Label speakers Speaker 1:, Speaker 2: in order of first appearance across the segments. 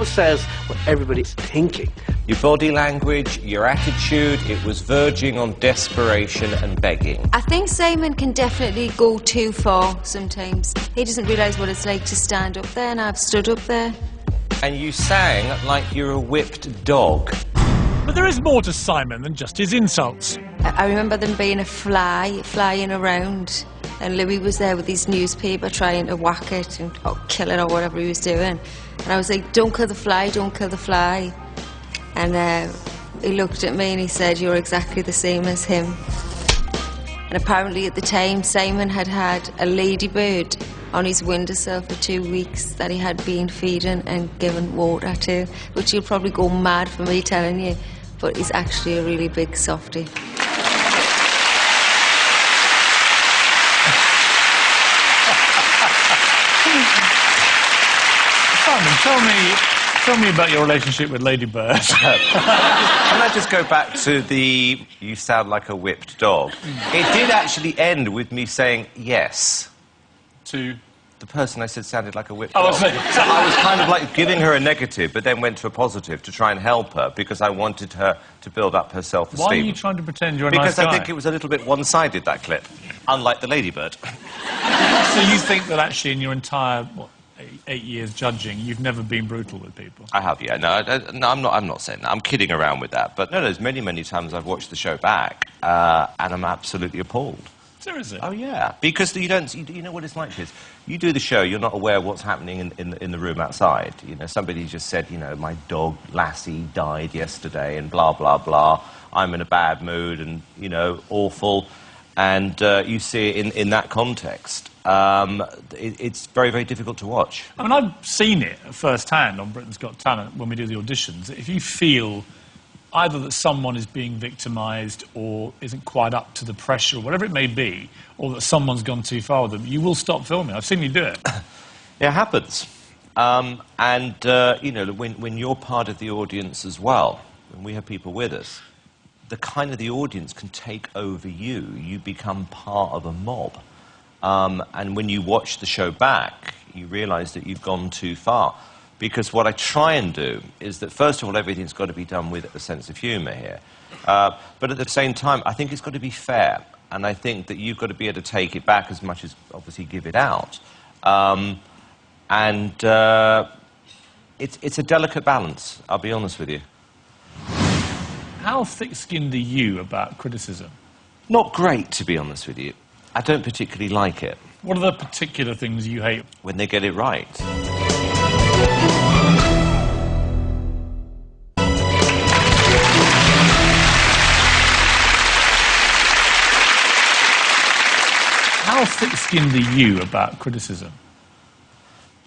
Speaker 1: of says what everybody's thinking.
Speaker 2: Your body language, your attitude, it was verging on desperation and begging.
Speaker 3: I think Simon can definitely go too far sometimes. He doesn't realise what it's like to stand up there, and I've stood up there.
Speaker 2: And you sang like you're a whipped dog.
Speaker 4: But there is more to Simon than just his insults.
Speaker 3: I remember them being a fly flying around, and Louis was there with his newspaper trying to whack it and kill it or whatever he was doing. And I was like, don't kill the fly, don't kill the fly. And he looked at me and he said, you're exactly the same as him. And apparently at the time, Simon had had a ladybird on his windowsill for 2 weeks that he had been feeding and given water to, which you'll probably go mad for me telling you, but he's actually a really big softie.
Speaker 4: Simon, tell me about your relationship with Ladybird.
Speaker 2: Can I just go back to the "you sound like a whipped dog"? It did actually end with me saying yes.
Speaker 4: To?
Speaker 2: The person I said sounded like a whipped dog.
Speaker 4: Oh, so
Speaker 2: I was kind of like giving her a negative, but then went to a positive to try and help her because I wanted her to build up her self-esteem.
Speaker 4: Why are you trying to pretend you're a nice guy?
Speaker 2: Because I think it was a little bit one-sided, that clip, unlike the Ladybird.
Speaker 4: So you think that actually in your entire, 8 years judging, you've never been brutal with people?
Speaker 2: I have, yeah. No, I'm not saying that. I'm kidding around with that. But no, there's many, many times I've watched the show back, and I'm absolutely appalled.
Speaker 4: Seriously?
Speaker 2: Oh, yeah. Because you know what it's like, Piers? You do the show, you're not aware of what's happening in the room outside. You know, somebody just said, you know, my dog, Lassie, died yesterday, and blah, blah, blah. I'm in a bad mood, and, you know, awful. And you see it in that context. It's very, very difficult to watch.
Speaker 4: I mean, I've seen it firsthand on Britain's Got Talent when we do the auditions. If you feel either that someone is being victimised or isn't quite up to the pressure, or whatever it may be, or that someone's gone too far with them, you will stop filming. I've seen you do it.
Speaker 2: It happens. You know, when you're part of the audience as well, when we have people with us, the kind of the audience can take over you. You become part of a mob. And when you watch the show back, you realise that you've gone too far. Because what I try and do is that, first of all, everything's got to be done with a sense of humour here. But at the same time, I think it's got to be fair. And I think that you've got to be able to take it back as much as, obviously, give it out. It's a delicate balance, I'll be honest with you.
Speaker 4: How thick-skinned are you about criticism?
Speaker 2: Not great, to be honest with you. I don't particularly like it.
Speaker 4: What are the particular things you hate?
Speaker 2: When they get it right.
Speaker 4: How thick-skinned are you about criticism?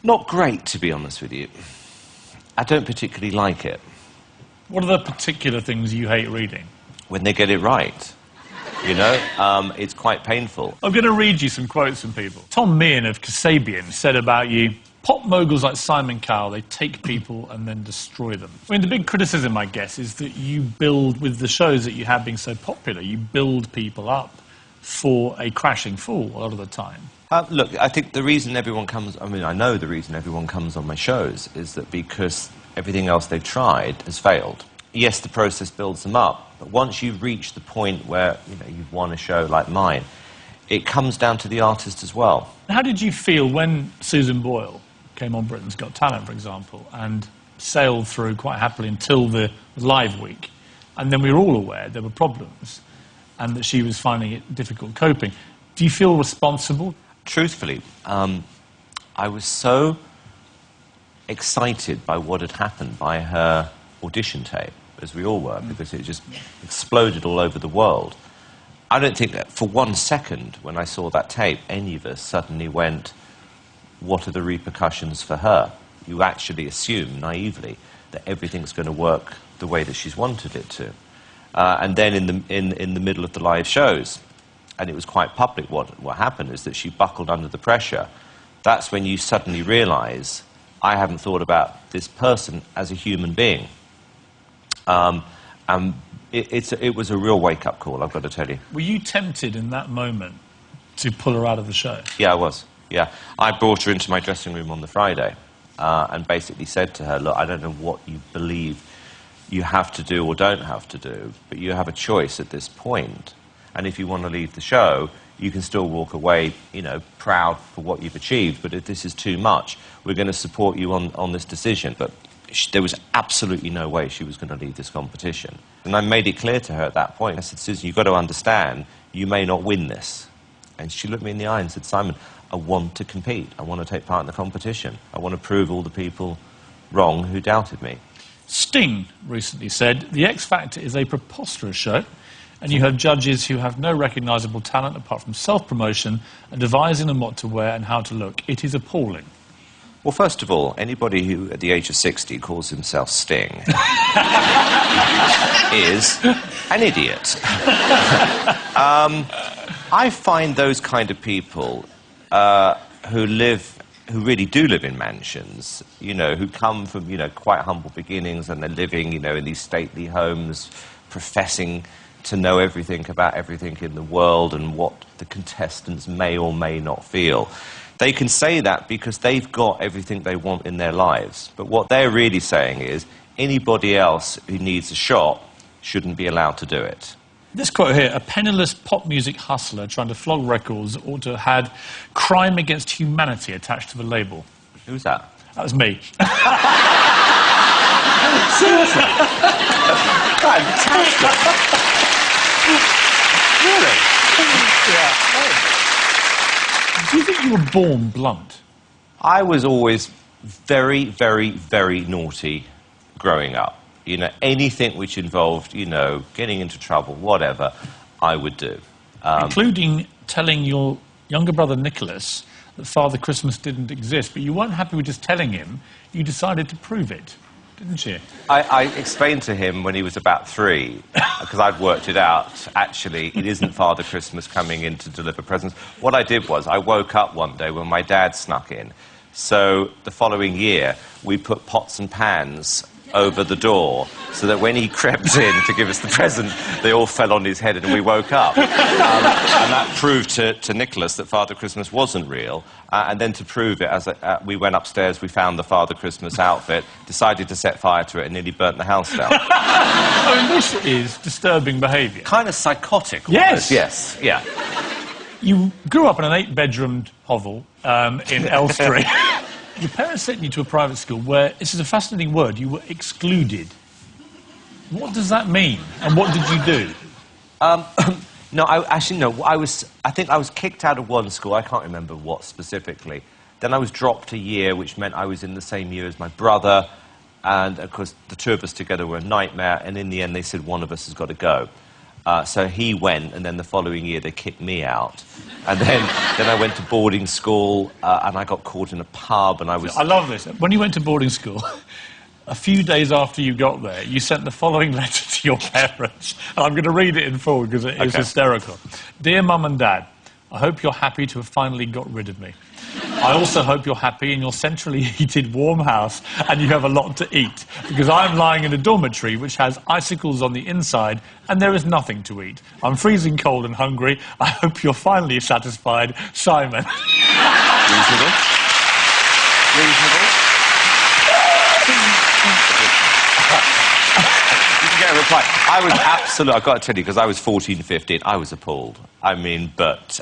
Speaker 2: Not great, to be honest with you. I don't particularly like it.
Speaker 4: What are the particular things you hate reading?
Speaker 2: When they get it right. You know, it's quite painful.
Speaker 4: I'm going to read you some quotes from people. Tom Meehan of Kasabian said about you, pop moguls like Simon Cowell, they take people and then destroy them. I mean, the big criticism, I guess, is that you build, with the shows that you have being so popular, you build people up for a crashing fall a lot of the time.
Speaker 2: Look, I think the reason everyone comes... I mean, I know the reason everyone comes on my shows is that because everything else they've tried has failed. Yes, the process builds them up, but once you reach the point where, you know, you've won a show like mine, it comes down to the artist as well.
Speaker 4: How did you feel when Susan Boyle came on Britain's Got Talent, for example, and sailed through quite happily until the live week, and then we were all aware there were problems and that she was finding it difficult coping? Do you feel responsible?
Speaker 2: Truthfully, I was so excited by what had happened, by her audition tape, as we all were, because it just exploded all over the world. I don't think that for 1 second, when I saw that tape, any of us suddenly went, what are the repercussions for her? You actually assume, naively, that everything's going to work the way that she's wanted it to. And then in the middle of the live shows, and it was quite public what happened, is that she buckled under the pressure. That's when you suddenly realise, I haven't thought about this person as a human being. It was a real wake-up call, I've got to tell you.
Speaker 4: Were you tempted in that moment to pull her out of the show?
Speaker 2: Yeah, I was. Yeah. I brought her into my dressing room on the Friday, and basically said to her, look, I don't know what you believe you have to do or don't have to do, but you have a choice at this point. And if you want to leave the show, you can still walk away, you know, proud for what you've achieved. But if this is too much, we're going to support you on this decision. But there was absolutely no way she was going to leave this competition. And I made it clear to her at that point. I said, Susan, you've got to understand, you may not win this. And she looked me in the eye and said, Simon, I want to compete. I want to take part in the competition. I want to prove all the people wrong who doubted me.
Speaker 4: Sting recently said, the X Factor is a preposterous show, and you have judges who have no recognisable talent apart from self-promotion and devising them what to wear and how to look. It is appalling.
Speaker 2: Well, first of all, anybody who, at the age of 60, calls himself Sting is an idiot. I find those kind of people who really do live in mansions, you know, who come from, you know, quite humble beginnings, and they're living, you know, in these stately homes, professing to know everything about everything in the world and what the contestants may or may not feel. They can say that because they've got everything they want in their lives. But what they're really saying is anybody else who needs a shot shouldn't be allowed to do it.
Speaker 4: This quote here, a penniless pop music hustler trying to flog records ought to have had crime against humanity attached to the label.
Speaker 2: Who's that?
Speaker 4: That was me.
Speaker 2: Seriously? Fantastic. Really?
Speaker 4: Yeah. Do you think you were born blunt?
Speaker 2: I was always very, very, very naughty growing up. You know, anything which involved, you know, getting into trouble, whatever, I would do.
Speaker 4: Including telling your younger brother Nicholas that Father Christmas didn't exist, but you weren't happy with just telling him, you decided to prove it, didn't you?
Speaker 2: I explained to him when he was about 3, because I'd worked it out, actually, it isn't Father Christmas coming in to deliver presents. What I did was, I woke up one day when my dad snuck in. So the following year, we put pots and pans over the door, so that when he crept in to give us the present, they all fell on his head and we woke up. And that proved to Nicholas that Father Christmas wasn't real. And then to prove it, as we went upstairs, we found the Father Christmas outfit, decided to set fire to it and nearly burnt the house down.
Speaker 4: I mean, this is disturbing behaviour.
Speaker 2: Kind of psychotic.
Speaker 4: Yes.
Speaker 2: Yes, yeah.
Speaker 4: You grew up in an 8-bedroomed hovel in Elstree. Your parents sent you to a private school where, this is a fascinating word, you were excluded. What does that mean? And what did you do?
Speaker 2: No, I think I was kicked out of one school. I can't remember what specifically. Then I was dropped a year, which meant I was in the same year as my brother. And, of course, the two of us together were a nightmare. And in the end, they said one of us has got to go. So he went, and then the following year they kicked me out. And then I went to boarding school, and I got caught in a pub, and I was...
Speaker 4: I love this. When you went to boarding school, a few days after you got there, you sent the following letter to your parents. And I'm going to read it in full, because it is hysterical. Dear Mum and Dad, I hope you're happy to have finally got rid of me. I also hope you're happy in your centrally heated warm house and you have a lot to eat, because I'm lying in a dormitory which has icicles on the inside and there is nothing to eat. I'm freezing cold and hungry. I hope you're finally satisfied, Simon.
Speaker 2: Reasonable. Reasonable. You can get a reply. I was absolutely, I've got to tell you, because I was 14, 15, I was appalled. I mean, but...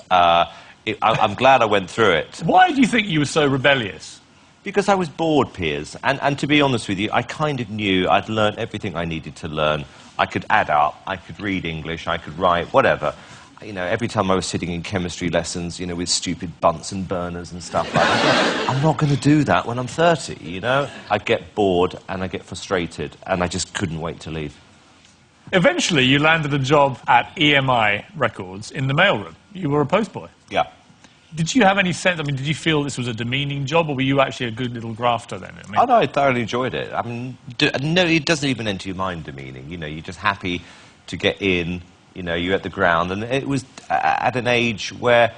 Speaker 2: I'm glad I went through it.
Speaker 4: Why do you think you were so rebellious?
Speaker 2: Because I was bored, Piers. And to be honest with you, I kind of knew I'd learned everything I needed to learn. I could add up, I could read English, I could write, whatever. You know, every time I was sitting in chemistry lessons, you know, with stupid Bunsen burners and stuff like that, I'm not going to do that when I'm 30, you know? I get bored and I get frustrated, and I just couldn't wait to leave.
Speaker 4: Eventually, you landed a job at EMI Records in the mailroom. You were a postboy.
Speaker 2: Yeah.
Speaker 4: Did you have any sense, I mean, did you feel this was a demeaning job, or were you actually a good little grafter then? I mean,
Speaker 2: oh, no, I thoroughly enjoyed it. I mean, no, it doesn't even enter your mind demeaning. You know, you're just happy to get in, you know, you're at the ground. And it was at an age where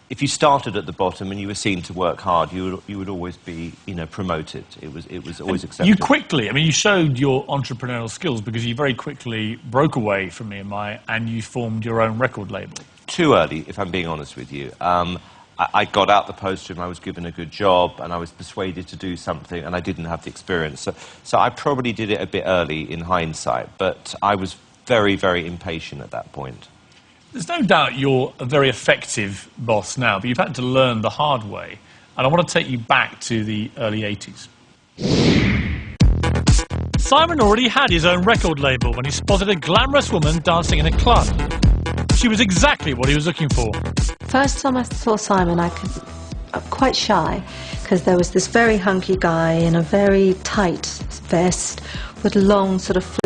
Speaker 2: if you started at the bottom and you were seen to work hard, you would always be, you know, promoted. It was always accepted.
Speaker 4: You quickly, I mean, you showed your entrepreneurial skills because you very quickly broke away from EMI and you formed your own record label.
Speaker 2: Too early, if I'm being honest with you. I got out the post room, I was given a good job, and I was persuaded to do something, and I didn't have the experience. So I probably did it a bit early in hindsight, but I was very, very impatient at that point.
Speaker 4: There's no doubt you're a very effective boss now, but you've had to learn the hard way. And I want to take you back to the early 80s. Simon already had his own record label when he spotted a glamorous woman dancing in a club. She was exactly what he was looking for.
Speaker 5: First time I saw Simon, I'm quite shy, because there was this very hunky guy in a very tight vest with long sort of